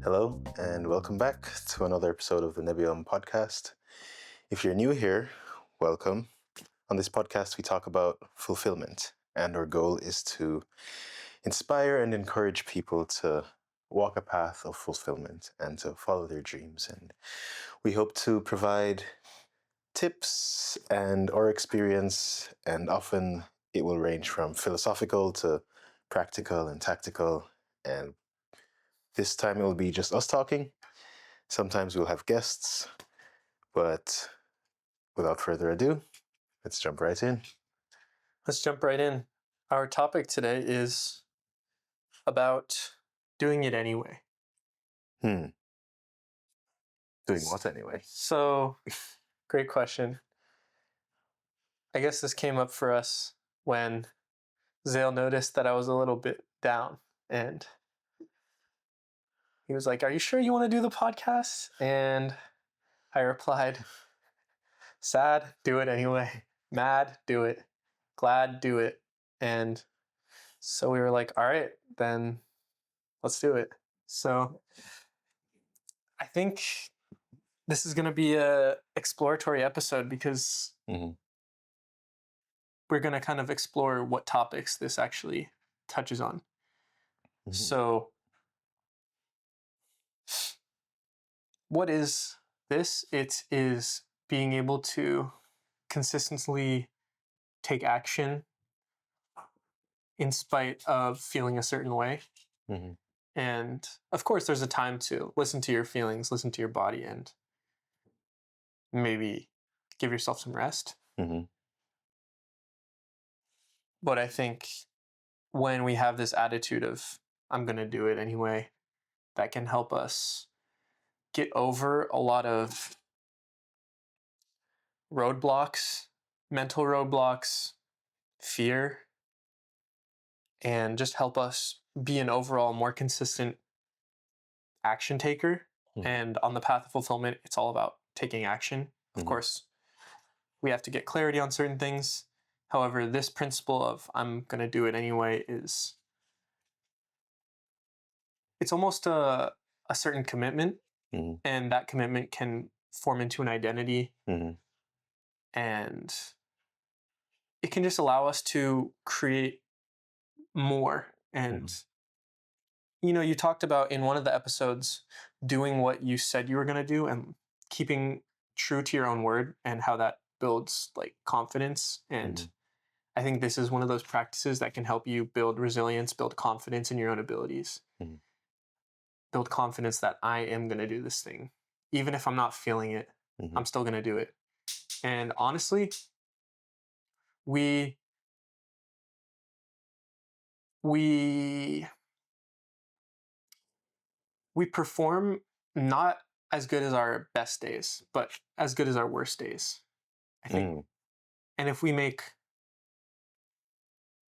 Hello, and welcome back to another episode of the Nebulum Podcast. If you're new here, welcome. On this podcast, we talk about fulfillment, and our goal is to inspire and encourage people to walk a path of fulfillment and to follow their dreams. And we hope to provide tips and our experience, and often it will range from philosophical to practical and tactical. And this time it will be just us talking. Sometimes we'll have guests, but without further ado, let's jump right in. Let's jump right in. Our topic today is about doing it anyway. Doing what anyway? So, great question. I guess this came up for us when Zale noticed that I was a little bit down, and he was like, "Are you sure you want to do the podcast?" And I replied, "Sad, do it anyway. Mad, do it. Glad, do it." And so we were like, all right, then let's do it. So I think this is going to be a exploratory episode because we're going to kind of explore what topics this actually touches on. So what is this? It is being able to consistently take action in spite of feeling a certain way. And of course, there's a time to listen to your feelings, listen to your body, and maybe give yourself some rest. But I think when we have this attitude of, I'm going to do it anyway, that can help us get over a lot of roadblocks, mental roadblocks, fear, and just help us be an overall more consistent action taker. And on the path of fulfillment, it's all about taking action. Of course, we have to get clarity on certain things. However, this principle of I'm going to do it anyway it's almost a certain commitment. And that commitment can form into an identity. And it can just allow us to create more. And, you talked about in one of the episodes doing what you said you were going to do and keeping true to your own word and how that builds like confidence. And I think this is one of those practices that can help you build resilience, build confidence in your own abilities, build confidence that I am going to do this thing. Even if I'm not feeling it, I'm still going to do it. And honestly, we perform not as good as our best days, but as good as our worst days, I think. And if we make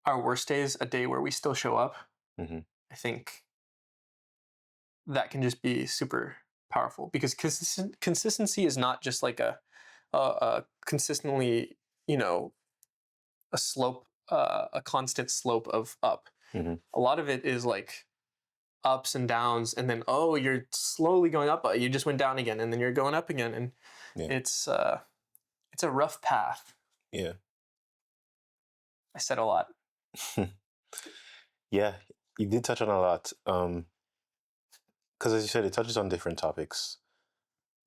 our worst days a day where we still show up, I think that can just be super powerful, because consistency is not just like a consistently, a slope, a constant slope of up. A lot of it is like ups and downs, and then you're slowly going up, you just went down again, and then you're going up again, and it's a rough path. I said a lot. Yeah, you did touch on a lot. Because as you said, it touches on different topics.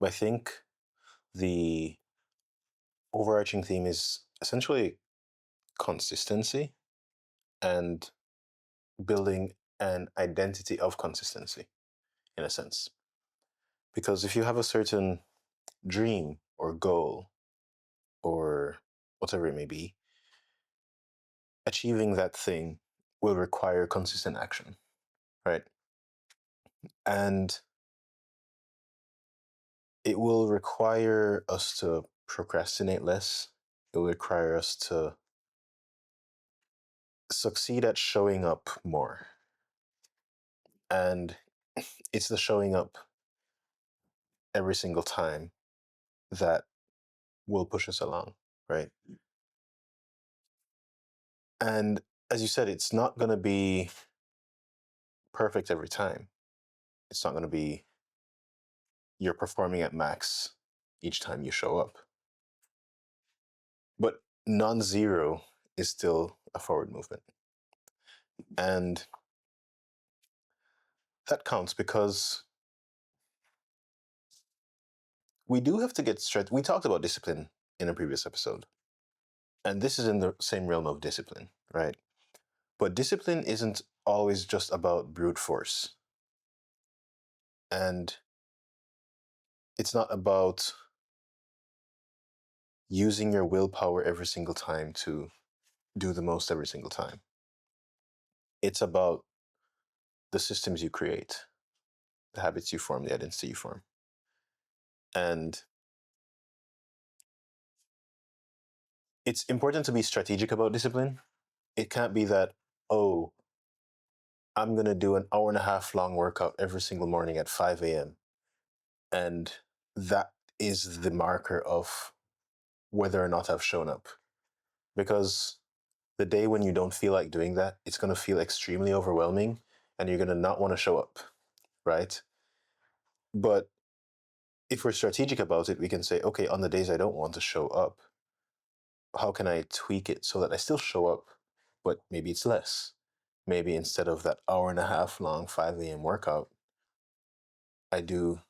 But I think the overarching theme is essentially consistency and building an identity of consistency, in a sense. Because if you have a certain dream or goal or whatever it may be, achieving that thing will require consistent action, right? And it will require us to procrastinate less. It will require us to succeed at showing up more. And it's the showing up every single time that will push us along, right? And as you said, it's not going to be perfect every time. It's not going to be you're performing at max each time you show up. But non-zero is still a forward movement. And that counts because we do have to get straight. We talked about discipline in a previous episode. And this is in the same realm of discipline, right? But discipline isn't always just about brute force. And it's not about using your willpower every single time to do the most every single time. It's about the systems you create, the habits you form, the identity you form. And it's important to be strategic about discipline. It can't be that, oh, I'm going to do an hour and a half long workout every single morning at 5 a.m. And that is the marker of whether or not I've shown up. Because the day when you don't feel like doing that, it's going to feel extremely overwhelming and you're going to not want to show up, right? But if we're strategic about it, we can say, okay, on the days I don't want to show up, how can I tweak it so that I still show up, but maybe it's less? Maybe instead of that hour and a half long 5 a.m. workout, I do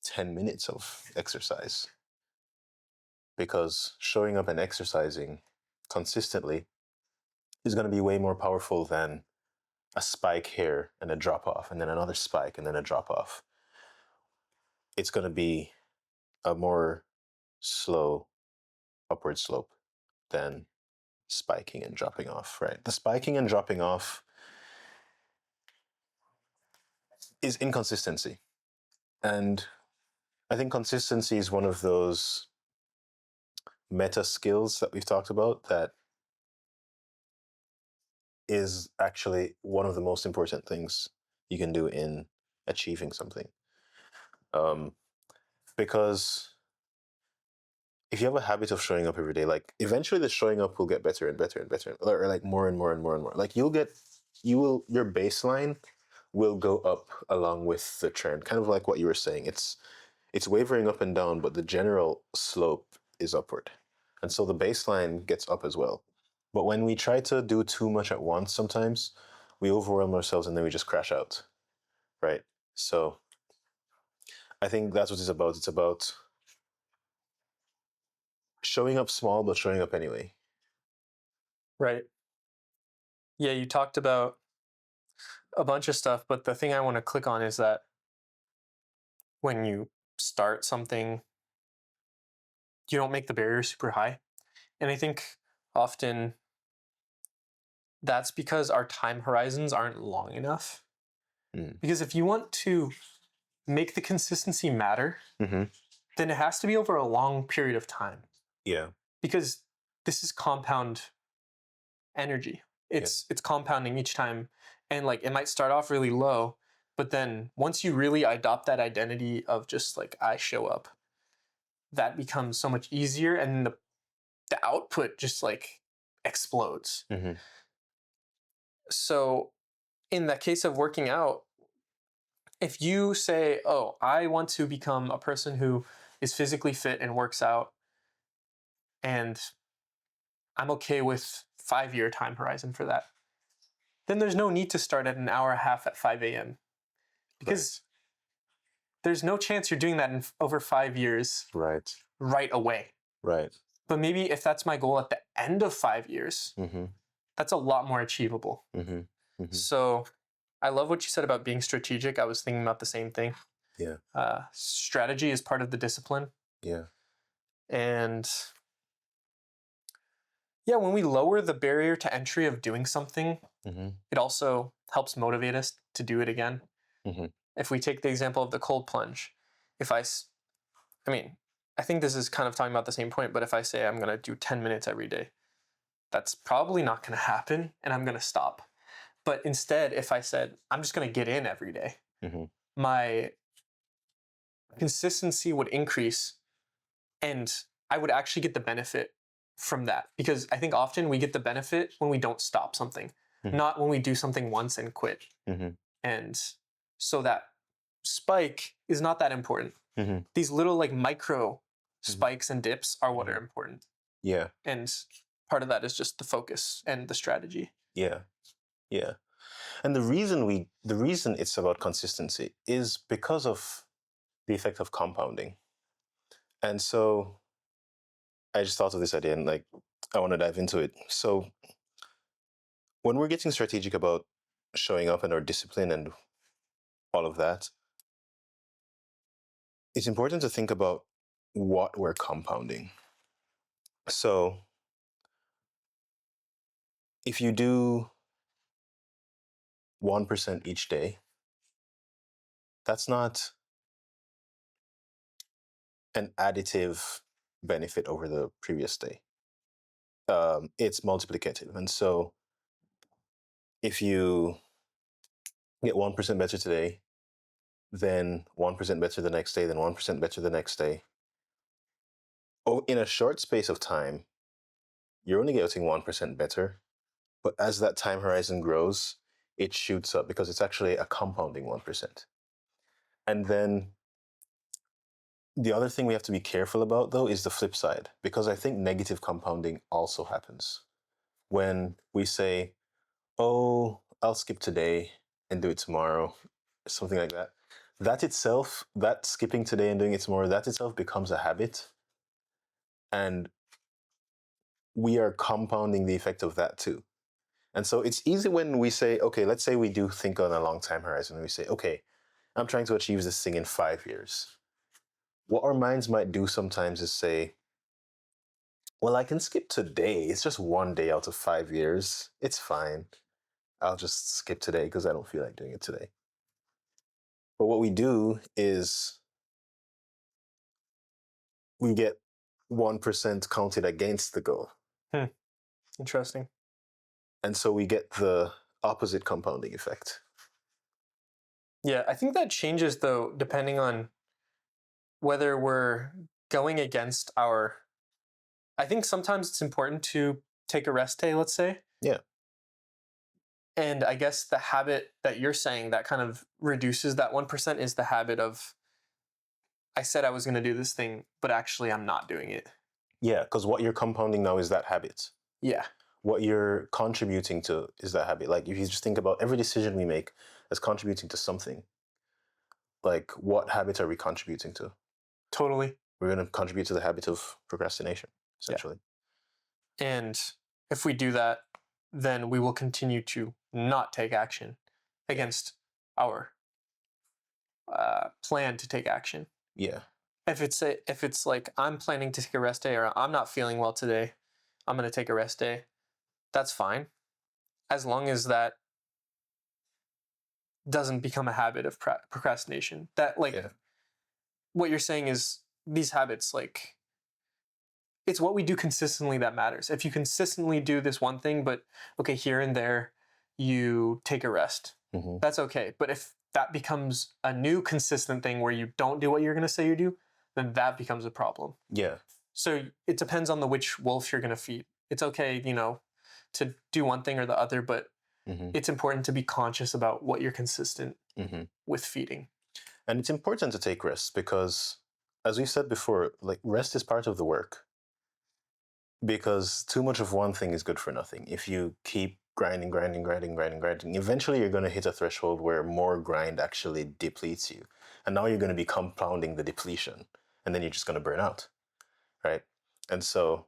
10 minutes of exercise. Because showing up and exercising consistently is going to be way more powerful than a spike here and a drop off, and then another spike and then a drop off. It's going to be a more slow upward slope than spiking and dropping off, right? The spiking and dropping off is inconsistency. And I think consistency is one of those meta skills that we've talked about that is actually one of the most important things you can do in achieving something. Because if you have a habit of showing up every day, like eventually the showing up will get better and better and better, or like more and more and more and more. Like your baseline will go up along with the trend, kind of like what you were saying. It's wavering up and down, but the general slope is upward. And so the baseline gets up as well. But when we try to do too much at once, sometimes we overwhelm ourselves and then we just crash out, right? So I think that's what it's about. It's about showing up small, but showing up anyway. Right. Yeah, you talked about a bunch of stuff, but the thing I want to click on is that when you start something, you don't make the barrier super high. And I think often that's because our time horizons aren't long enough. Because if you want to make the consistency matter, then it has to be over a long period of time. Yeah. Because this is compound energy. It's compounding each time. And like it might start off really low, but then once you really adopt that identity of just like I show up, that becomes so much easier and the output just like explodes. So in the case of working out, if you say, oh, I want to become a person who is physically fit and works out, and I'm okay with 5-year time horizon for that, then there's no need to start at an hour and a half at 5 a.m. Because there's no chance you're doing that in over 5 years right away. Right. But maybe if that's my goal at the end of 5 years, that's a lot more achievable. So I love what you said about being strategic. I was thinking about the same thing. Yeah. Strategy is part of the discipline. Yeah. And yeah, when we lower the barrier to entry of doing something, it also helps motivate us to do it again. If we take the example of the cold plunge, I think this is kind of talking about the same point, but if I say I'm going to do 10 minutes every day, that's probably not going to happen and I'm going to stop. But instead, if I said, I'm just going to get in every day, my consistency would increase and I would actually get the benefit from that, because I think often we get the benefit when we don't stop something, not when we do something once and quit. And so that spike is not that important. These little like micro spikes and dips are what are important. Yeah. And part of that is just the focus and the strategy. Yeah. Yeah. And the reason it's about consistency is because of the effect of compounding. And so I just thought of this idea and like I want to dive into it. So when we're getting strategic about showing up and our discipline and all of that, it's important to think about what we're compounding. So if you do 1% each day, that's not an additive benefit over the previous day. It's multiplicative. And so if you get 1% better today, then 1% better the next day, then 1% better the next day, in a short space of time, you're only getting 1% better. But as that time horizon grows, it shoots up because it's actually a compounding 1%. And then the other thing we have to be careful about, though, is the flip side, because I think negative compounding also happens. When we say, oh, I'll skip today and do it tomorrow, something like that. That itself, that skipping today and doing it tomorrow, that itself becomes a habit. And we are compounding the effect of that too. And so it's easy when we say, okay, let's say we do think on a long time horizon. We say, okay, I'm trying to achieve this thing in 5 years. What our minds might do sometimes is say, well, I can skip today. It's just 1 day out of 5 years. It's fine. I'll just skip today because I don't feel like doing it today. But what we do is we get 1% counted against the goal. Interesting. And so we get the opposite compounding effect. Yeah, I think that changes, though, depending on whether we're going against our... I think sometimes it's important to take a rest day, let's say. Yeah. And I guess the habit that you're saying that kind of reduces that 1% is the habit of, I said I was going to do this thing, but actually I'm not doing it. Yeah, because what you're compounding now is that habit. Yeah. What you're contributing to is that habit. Like if you just think about every decision we make as contributing to something, like what habit are we contributing to? Totally. We're going to contribute to the habit of procrastination, essentially. Yeah. And if we do that, then we will continue to not take action against our plan to take action. Yeah. If it's like I'm planning to take a rest day, or I'm not feeling well today, I'm going to take a rest day. That's fine, as long as that doesn't become a habit of procrastination. That what you're saying is these habits, like, it's what we do consistently that matters. If you consistently do this one thing, but okay, here and there you take a rest, that's okay. But if that becomes a new consistent thing where you don't do what you're going to say you do, then that becomes a problem. Yeah. So it depends on which wolf you're going to feed. It's okay, to do one thing or the other, but it's important to be conscious about what you're consistent with feeding. And it's important to take rests because, as we said before, like rest is part of the work. Because too much of one thing is good for nothing. If you keep grinding, eventually you're going to hit a threshold where more grind actually depletes you. And now you're going to be compounding the depletion. And then you're just going to burn out, right? And so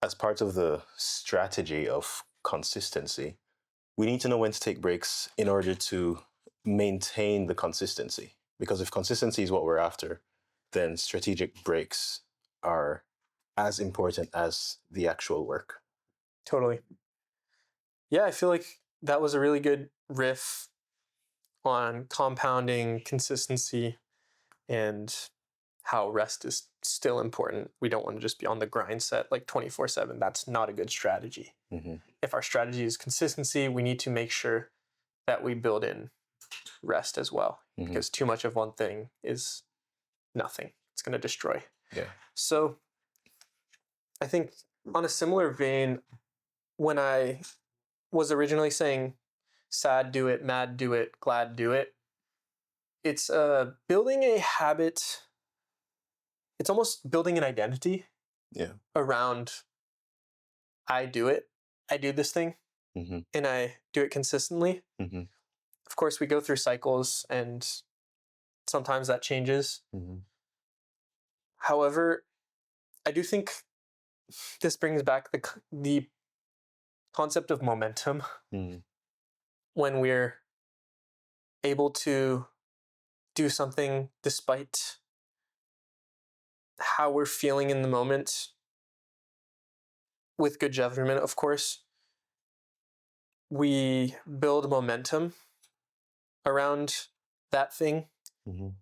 as part of the strategy of consistency, we need to know when to take breaks in order to maintain the consistency. Because if consistency is what we're after, then strategic breaks are as important as the actual work. Totally. Yeah, I feel like that was a really good riff on compounding, consistency, and how rest is still important. We don't want to just be on the grind set like 24/7. That's not a good strategy. If our strategy is consistency, we need to make sure that we build in rest as well, because too much of one thing is nothing. It's going to destroy. Yeah. So I think on a similar vein, when I was originally saying sad, do it, mad, do it, glad, do it, it's building a habit. It's almost building an identity around I do it. I do this thing, and I do it consistently. Of course, we go through cycles, and sometimes that changes. However, I do think this brings back the concept of momentum when we're able to do something despite how we're feeling in the moment with good judgment, of course. We build momentum around that thing,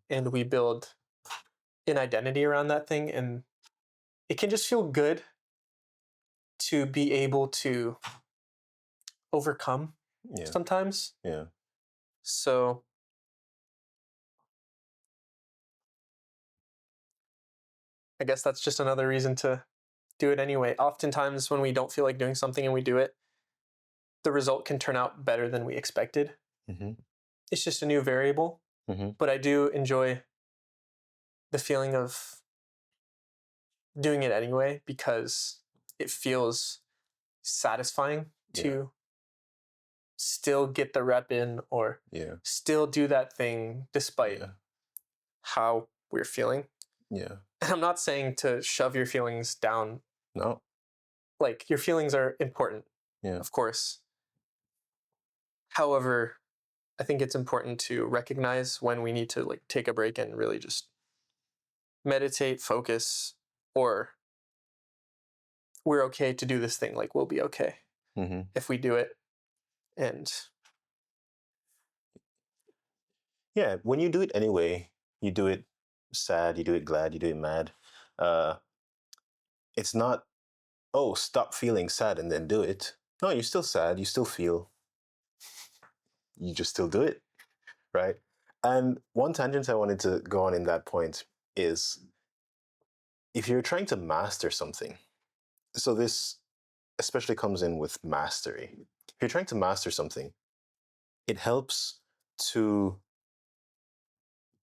and we build an identity around that thing, and it can just feel good to be able to overcome sometimes. So I guess that's just another reason to do it anyway. Oftentimes when we don't feel like doing something and we do it, the result can turn out better than we expected. It's just a new variable. But I do enjoy the feeling of doing it anyway because it feels satisfying to still get the rep in or still do that thing despite how we're feeling. And I'm not saying to shove your feelings down. No. Like, your feelings are important, of course. However, I think it's important to recognize when we need to like take a break and really just meditate, focus, or we're okay to do this thing. Like, we'll be okay if we do it. And when you do it anyway, you do it sad, you do it glad, you do it mad. It's not, oh, stop feeling sad and then do it. No, you're still sad, you still feel. You just still do it, right? And one tangent I wanted to go on in that point is if you're trying to master something, so this especially comes in with mastery. If you're trying to master something, it helps to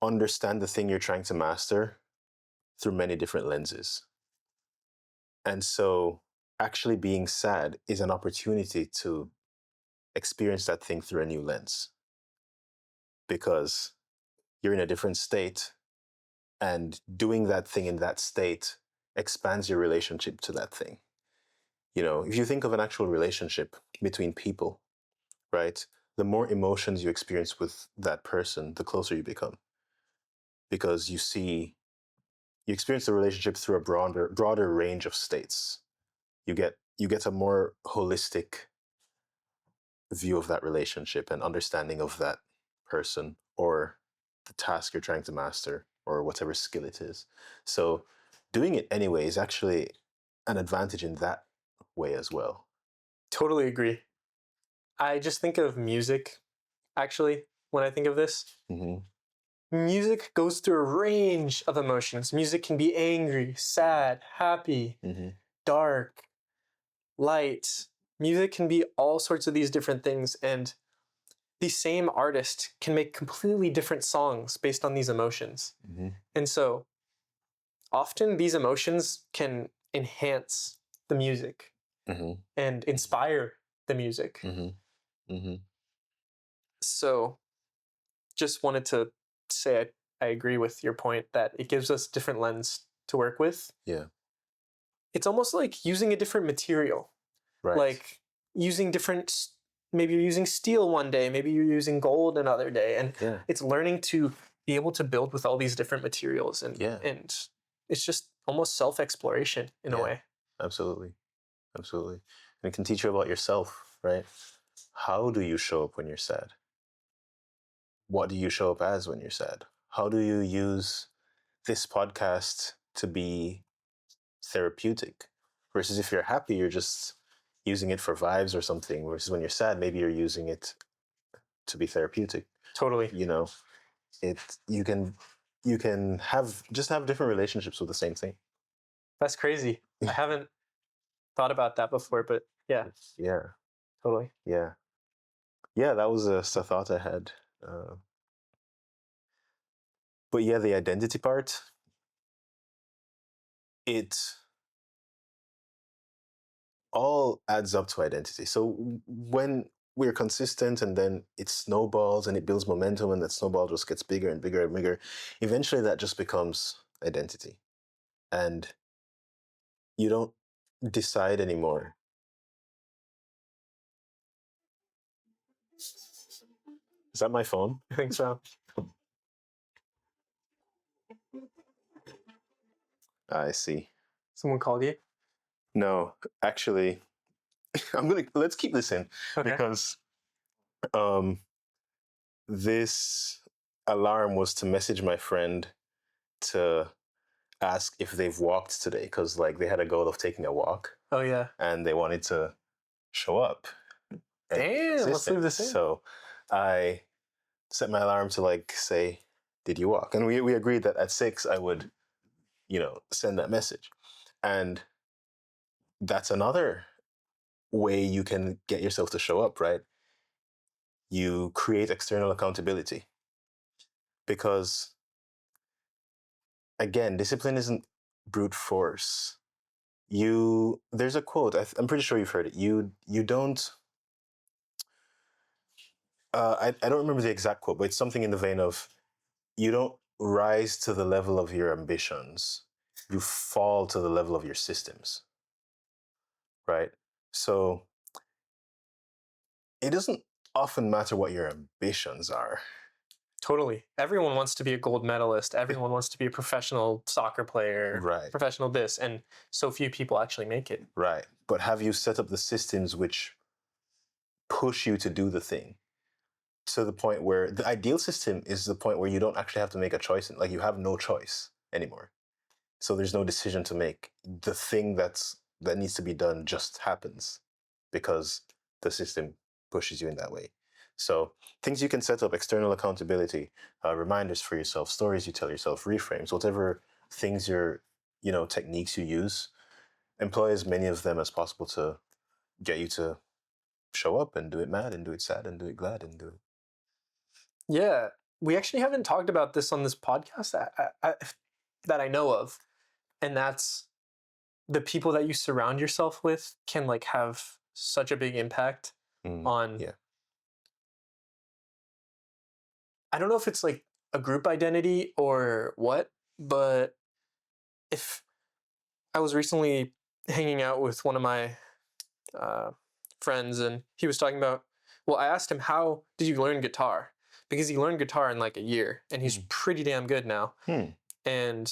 understand the thing you're trying to master through many different lenses. And so actually being sad is an opportunity to experience that thing through a new lens because you're in a different state, and doing that thing in that state expands your relationship to that thing. You know, if you think of an actual relationship between people, right, the more emotions you experience with that person, the closer you become. Because you experience the relationship through a broader range of states. You get a more holistic view of that relationship and understanding of that person or the task you're trying to master or whatever skill it is. So doing it anyway is actually an advantage in that way as well. Totally agree. I just think of music, actually, when I think of this. Music goes through a range of emotions. Music can be angry, sad, happy, dark, light. Music can be all sorts of these different things, and the same artist can make completely different songs based on these emotions. And so often these emotions can enhance the music and inspire the music. So just wanted to say I agree with your point that it gives us different lens to work with. It's almost like using a different material. Right. Like using different, maybe you're using steel one day, maybe you're using gold another day. And it's learning to be able to build with all these different materials. And it's just almost self-exploration in a way. Absolutely. And it can teach you about yourself, right? How do you show up when you're sad? What do you show up as when you're sad? How do you use this podcast to be therapeutic? Versus if you're happy, you're just using it for vibes or something. Versus when you're sad, maybe you're using it to be therapeutic. Totally. You know, you can have different relationships with the same thing. That's crazy. I haven't thought about that before, but yeah. Yeah. Totally. Yeah. Yeah, that was a thought I had. But yeah, the identity part, it all adds up to identity. So when we're consistent and then it snowballs and it builds momentum and that snowball just gets bigger and bigger and bigger, eventually that just becomes identity. And you don't decide anymore. Is that my phone? I think so. I see. Someone called you? No, actually, let's keep this in. Okay. Because this alarm was to message my friend to ask if they've walked today, because like they had a goal of taking a walk. Oh yeah. And they wanted to show up. Damn, let's leave this in. So I set my alarm to like say, "Did you walk?" And we agreed that at 6 I would, send that message. And that's another way you can get yourself to show up, right? You create external accountability. Because again, discipline isn't brute force. There's a quote, I'm pretty sure you've heard it. You don't, I don't remember the exact quote, but it's something in the vein of, you don't rise to the level of your ambitions, you fall to the level of your systems, right? So it doesn't often matter what your ambitions are. Totally. Everyone wants to be a gold medalist. Everyone wants to be a professional soccer player, Right. Professional this, and so few people actually make it. Right. But have you set up the systems which push you to do the thing? To the point where the ideal system is the point where you don't actually have to make a choice. Like you have no choice anymore. So there's no decision to make. The thing that needs to be done just happens because the system pushes you in that way. So things you can set up: external accountability, reminders for yourself, stories you tell yourself, reframes, whatever things techniques you use, employ as many of them as possible to get you to show up and do it mad and do it sad and do it glad and do it. Yeah, we actually haven't talked about this on this podcast that I know of, and that's the people that you surround yourself with can like have such a big impact on. Yeah. I don't know if it's like a group identity or what, but if I was recently hanging out with one of my friends and he was talking about, well, I asked him, how did you learn guitar? Because he learned guitar in like a year and he's pretty damn good now. And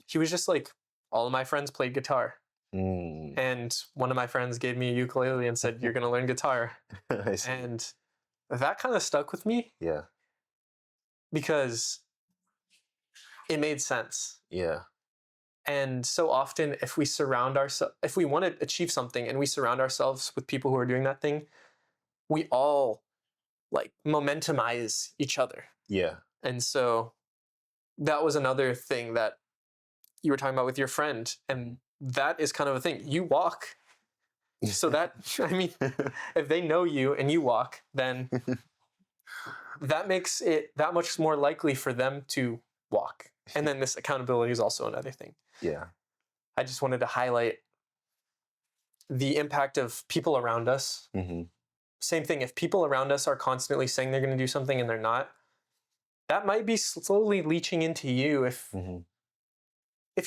he was just like, all of my friends played guitar. And one of my friends gave me a ukulele and said, you're going to learn guitar. I see. And that kind of stuck with me. Yeah. Because it made sense. Yeah. And so often if we want to achieve something and we surround ourselves with people who are doing that thing, we all like momentumize each other. Yeah. And so that was another thing that you were talking about with your friend. And that is kind of a thing. You walk. So that, I mean, if they know you and you walk, then that makes it that much more likely for them to walk. And then this accountability is also another thing. Yeah. I just wanted to highlight the impact of people around us. Same thing, if people around us are constantly saying they're going to do something and they're not, that might be slowly leaching into you if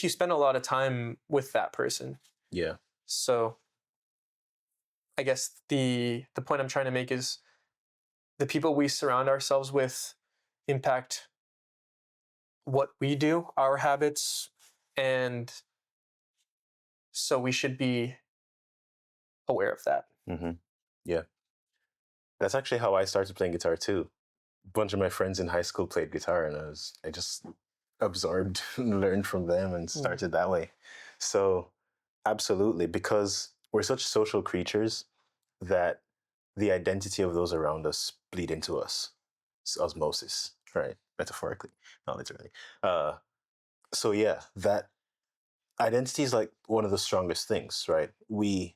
you spend a lot of time with that person. Yeah. So I guess the point I'm trying to make is the people we surround ourselves with impact what we do, our habits, and so we should be aware of that. Yeah. That's actually how I started playing guitar too. A bunch of my friends in high school played guitar and I just absorbed and learned from them and started that way. So absolutely, because we're such social creatures that the identity of those around us bleed into us. It's osmosis, right? Metaphorically, not literally. So yeah, that identity is like one of the strongest things, right? We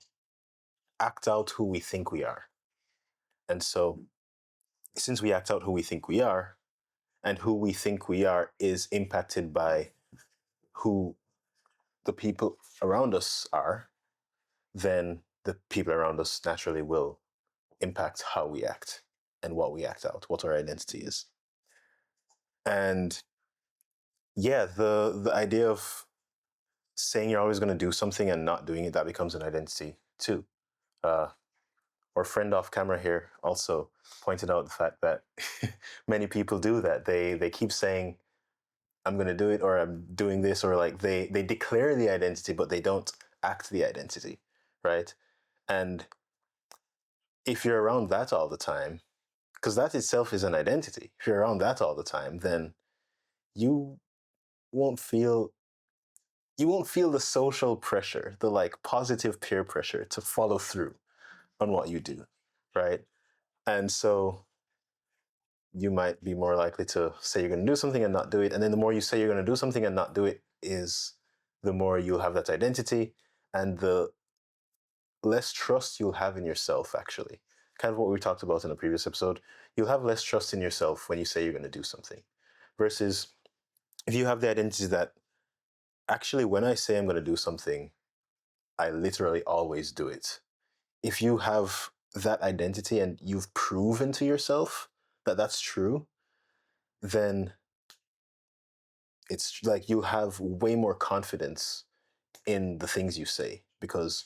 act out who we think we are. And so since we act out who we think we are, and who we think we are is impacted by who the people around us are, then the people around us naturally will impact how we act and what we act out, what our identity is. And yeah, the idea of saying you're always going to do something and not doing it, that becomes an identity too. Our friend off camera here also pointed out the fact that many people do that. They keep saying, I'm going to do it, or I'm doing this, or like they declare the identity, but they don't act the identity, right? And if you're around that all the time, because that itself is an identity, if you're around that all the time, then you won't feel the social pressure, the like positive peer pressure to follow through on what you do, right? And so you might be more likely to say you're going to do something and not do it. And then the more you say you're going to do something and not do it, is the more you'll have that identity, and the less trust you'll have in yourself, actually. Kind of what we talked about in the previous episode. You'll have less trust in yourself when you say you're going to do something. Versus if you have the identity that, actually, when I say I'm going to do something, I literally always do it. If you have that identity and you've proven to yourself that that's true, then it's like you have way more confidence in the things you say, because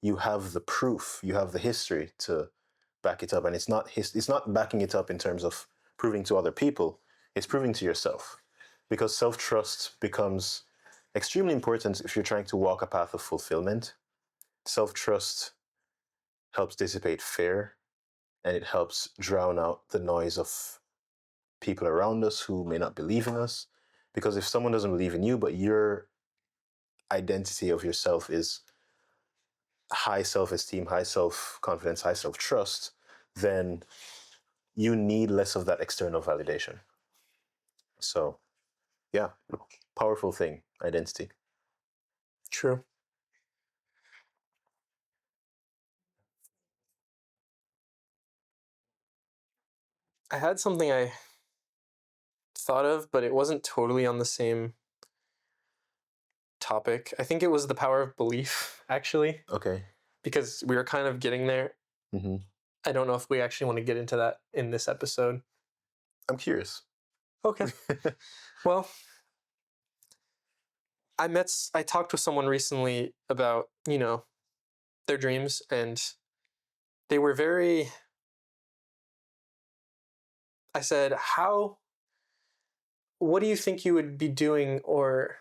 you have the proof, you have the history to back it up. And it's not backing it up in terms of proving to other people, it's proving to yourself. Because self-trust becomes extremely important if you're trying to walk a path of fulfillment. Self-trust helps dissipate fear, and it helps drown out the noise of people around us who may not believe in us. Because if someone doesn't believe in you, but your identity of yourself is high self-esteem, high self-confidence, high self-trust, then you need less of that external validation. So, yeah, powerful thing, identity. True. I had something I thought of, but it wasn't totally on the same topic. I think it was the power of belief, actually. Okay. Because we were kind of getting there. Mm-hmm. I don't know if we actually want to get into that in this episode. I'm curious. Okay. Well, I talked with someone recently about, their dreams, and they were very, I said, what do you think you would be doing, or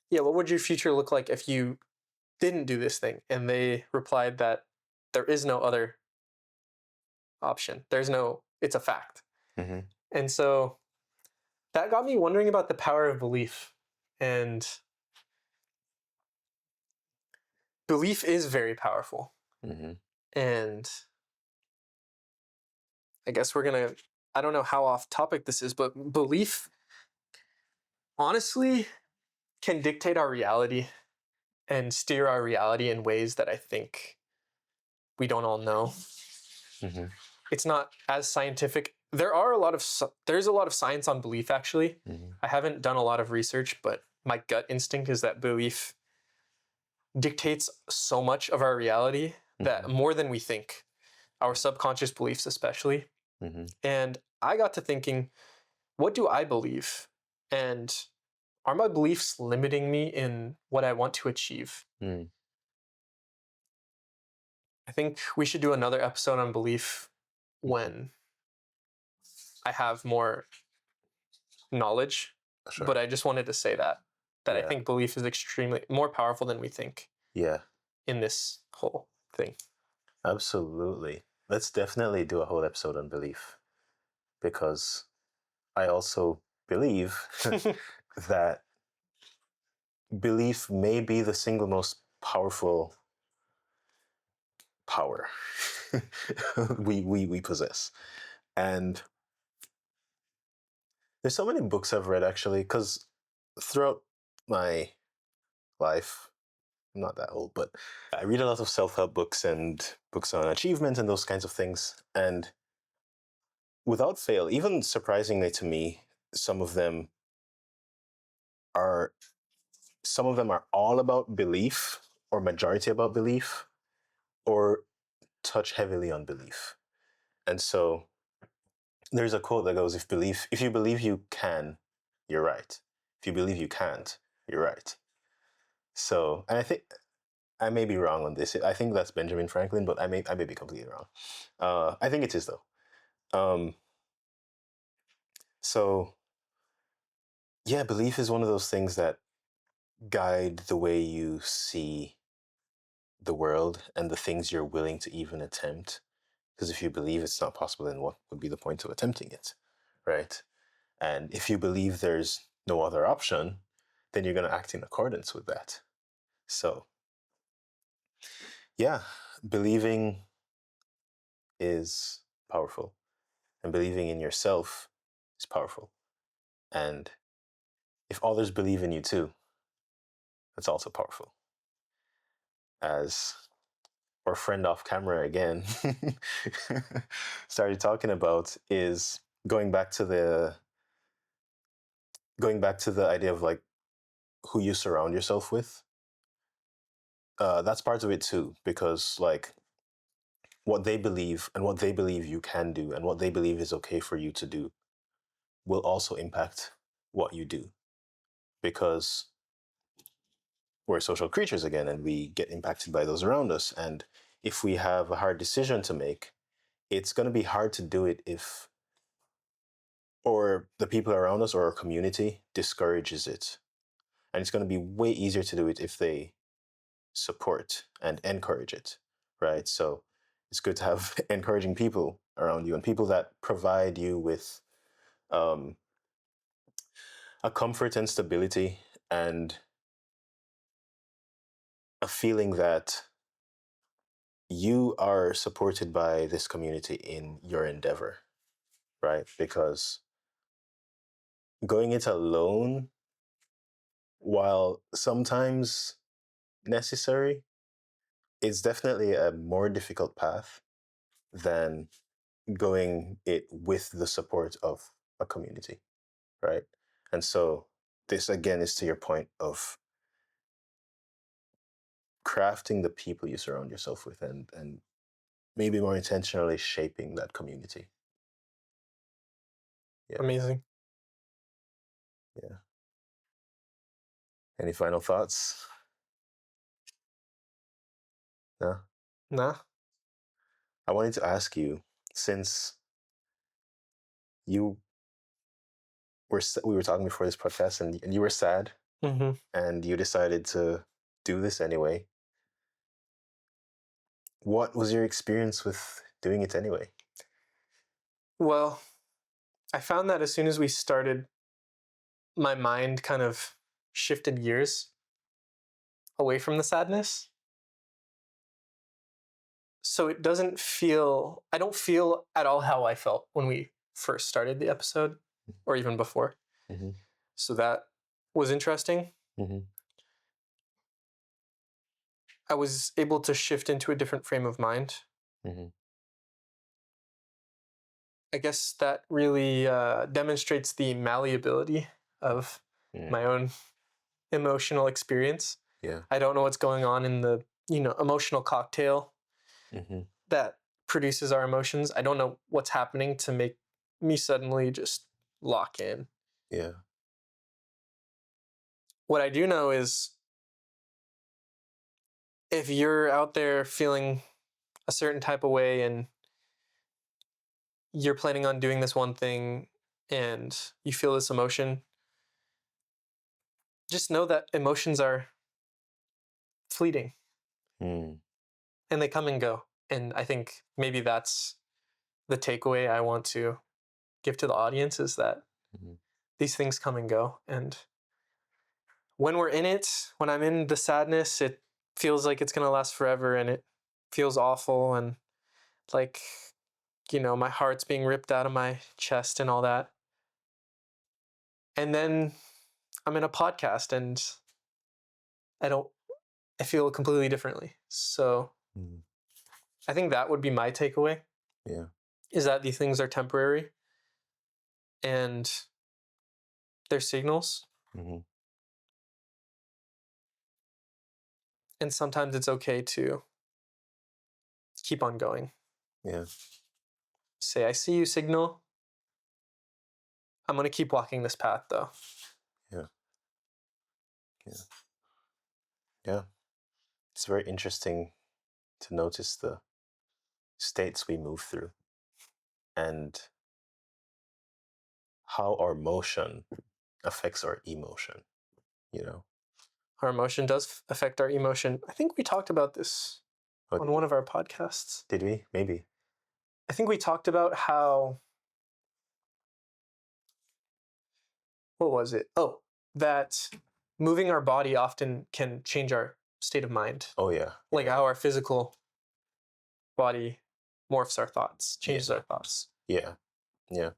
what would your future look like if you didn't do this thing? And they replied that there is no other option. It's a fact. Mm-hmm. And so that got me wondering about the power of belief. And belief is very powerful. Mm-hmm. And I guess I don't know how off topic this is, but belief honestly can dictate our reality and steer our reality in ways that I think we don't all know. Mm-hmm. It's not as scientific. There's a lot of science on belief, actually. Mm-hmm. I haven't done a lot of research, but my gut instinct is that belief dictates so much of our reality that more than we think, our subconscious beliefs especially. Mm-hmm. And I got to thinking, what do I believe? And are my beliefs limiting me in what I want to achieve? Mm. I think we should do another episode on belief when I have more knowledge. Sure. But I just wanted to say that Yeah. I think belief is extremely more powerful than we think. Yeah. In this whole thing. Absolutely. Let's definitely do a whole episode on belief, because I also believe that belief may be the single most powerful power we possess. And there's so many books I've read, actually, because throughout my life. I'm not that old, but I read a lot of self-help books and books on achievement and those kinds of things. And without fail, even surprisingly to me, some of them are all about belief, or majority about belief, or touch heavily on belief. And so there's a quote that goes, if you believe you can, you're right. If you believe you can't, you're right. So, and I think I may be wrong on this. I think that's Benjamin Franklin, but I may be completely wrong. I think it is though. So yeah, belief is one of those things that guide the way you see the world and the things you're willing to even attempt. Because if you believe it's not possible, then what would be the point of attempting it, right? And if you believe there's no other option, then you're going to act in accordance with that. So yeah, believing is powerful, and believing in yourself is powerful. And if others believe in you too, that's also powerful. As our friend off camera again started talking about, is going back to the idea of like who you surround yourself with. That's part of it too, because like what they believe and what they believe you can do and what they believe is okay for you to do will also impact what you do, because we're social creatures again, and we get impacted by those around us. And if we have a hard decision to make, it's going to be hard to do it if, or the people around us or our community discourages it. And it's going to be way easier to do it if they support and encourage it, right? So it's good to have encouraging people around you, and people that provide you with a comfort and stability, and a feeling that you are supported by this community in your endeavor, right? Because going it alone, while sometimes necessary, is definitely a more difficult path than going it with the support of a community, right? And so this again is to your point of crafting the people you surround yourself with, and maybe more intentionally shaping that community. Yeah. Amazing. Yeah. Any final thoughts? No? Nah. I wanted to ask you, since you we were talking before this podcast, and you were sad, Mm-hmm. and you decided to do this anyway. What was your experience with doing it anyway? Well, I found that as soon as we started, my mind kind of shifted gears away from the sadness. So it doesn't feel, I don't feel at all how I felt when we first started the episode, or even before. Mm-hmm. So that was interesting. Mm-hmm. I was able to shift into a different frame of mind. Mm-hmm. I guess that really demonstrates the malleability of my own emotional experience. Yeah. I don't know what's going on in the emotional cocktail that produces our emotions. I don't know what's happening to make me suddenly just lock in. Yeah. What I do know is, if you're out there feeling a certain type of way and you're planning on doing this one thing and you feel this emotion, just know that emotions are fleeting. And they come and go. And I think maybe that's the takeaway I want to give to the audience, is that these things come and go. And when we're in it, when I'm in the sadness, it feels like it's going to last forever, and it feels awful, and like, my heart's being ripped out of my chest and all that. And then I'm in a podcast, and I feel completely differently. So I think that would be my takeaway. Yeah. Is that these things are temporary and they're signals. And sometimes it's okay to keep on going. Yeah. Say, I see you, signal. I'm going to keep walking this path, though. Yeah. Yeah. Yeah. It's very interesting to notice the states we move through and how our motion affects our emotion, you know? Our emotion does affect our emotion. I think we talked about this on one of our podcasts. Did we? Maybe. I think we talked about how... What was it? Oh, that moving our body often can change our state of mind. Oh, yeah. Like how our physical body morphs our thoughts, changes our thoughts. Yeah. Yeah.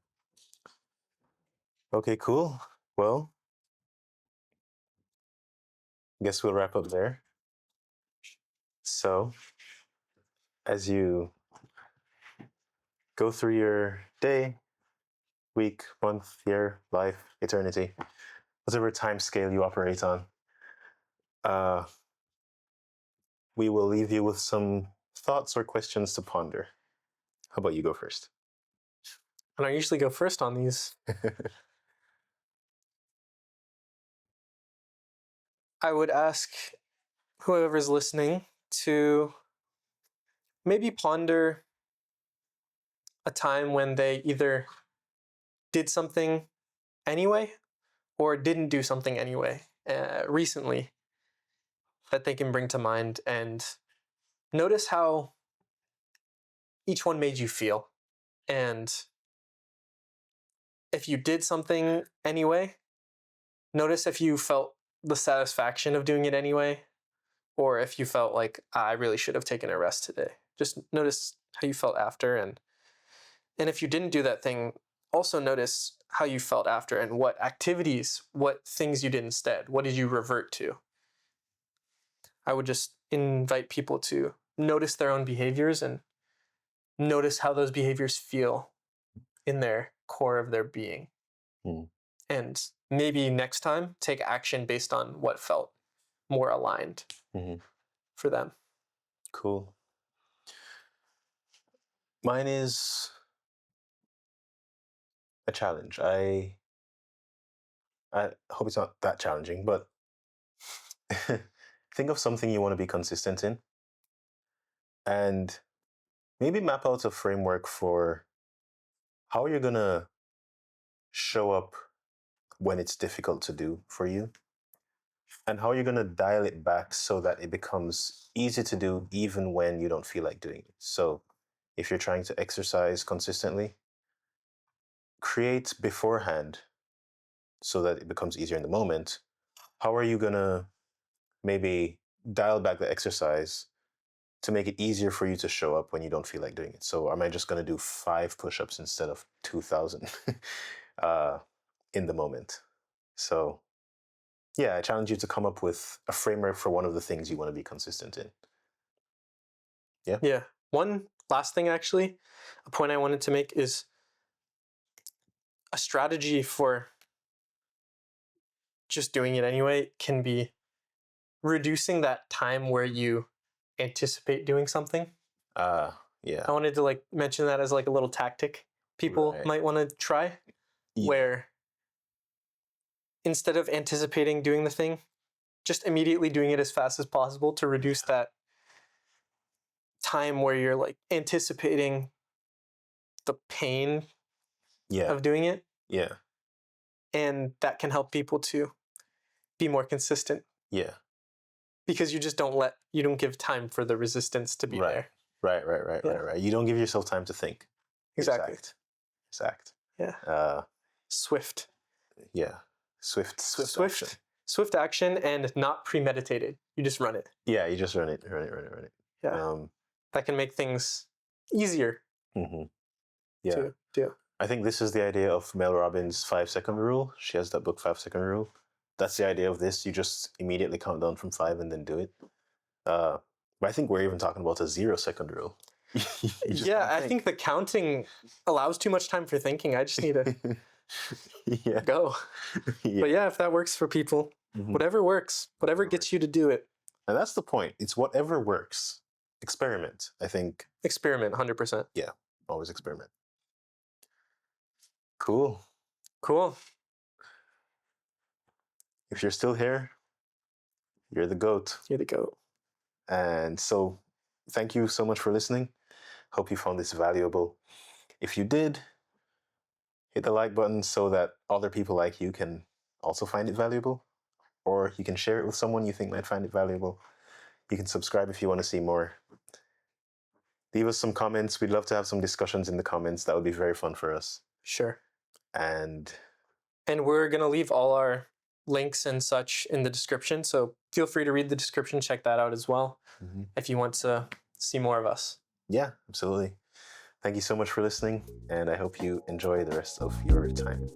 Okay, cool. Well, I guess we'll wrap up there. So, as you go through your day, week, month, year, life, eternity, whatever time scale you operate on, we will leave you with some thoughts or questions to ponder. How about you go first? And I usually go first on these. I would ask whoever's listening to maybe ponder a time when they either did something anyway or didn't do something anyway recently that they can bring to mind, and notice how each one made you feel. And if you did something anyway, notice if you felt the satisfaction of doing it anyway, or if you felt like, I really should have taken a rest today. Just notice how you felt after, and if you didn't do that thing, also notice how you felt after and what activities, what things you did instead. What did you revert to? I would just invite people to notice their own behaviors and notice how those behaviors feel in their core of their being. And maybe next time take action based on what felt more aligned for them. Cool. Mine is a challenge. I hope it's not that challenging, but think of something you want to be consistent in and maybe map out a framework for how you're going to show up when it's difficult to do for you and how you're going to dial it back so that it becomes easy to do even when you don't feel like doing it. So if you're trying to exercise consistently, create beforehand so that it becomes easier in the moment. How are you going to maybe dial back the exercise to make it easier for you to show up when you don't feel like doing it? So am I just going to do 5 push-ups instead of 2,000 in the moment? So yeah, I challenge you to come up with a framework for one of the things you want to be consistent in. Yeah? Yeah. One last thing, actually, a point I wanted to make is a strategy for just doing it anyway can be reducing that time where you anticipate doing something. Yeah. I wanted to mention that as a little tactic people might want to try, where instead of anticipating doing the thing, just immediately doing it as fast as possible to reduce that time where you're anticipating the pain of doing it. Yeah. And that can help people to be more consistent. Yeah. Because you just don't give time for the resistance to be there. Right. You don't give yourself time to think. Exactly. Exact. Yeah. Swift. Yeah. Swift action and not premeditated. You just run it. Yeah, you just run it. Yeah. That can make things easier. Yeah. To do. I think this is the idea of Mel Robbins' 5-second rule. She has that book, 5-second rule. that's the idea of this. You just immediately count down from 5 and then do it. But I think we're even talking about a 0-second rule. Yeah, I think the counting allows too much time for thinking. I just need to go. But yeah, if that works for people, whatever works, whatever gets you to do it. And that's the point. It's whatever works. Experiment, I think. Experiment, 100%. Yeah, always experiment. Cool. If you're still here, you're the GOAT. You're the GOAT. And so thank you so much for listening. Hope you found this valuable. If you did, hit the like button so that other people like you can also find it valuable. Or you can share it with someone you think might find it valuable. You can subscribe if you want to see more. Leave us some comments. We'd love to have some discussions in the comments. That would be very fun for us. Sure. And we're going to leave all our links and such in the description. So feel free to read the description, check that out as well, if you want to see more of us. Yeah, absolutely. Thank you so much for listening, and I hope you enjoy the rest of your time.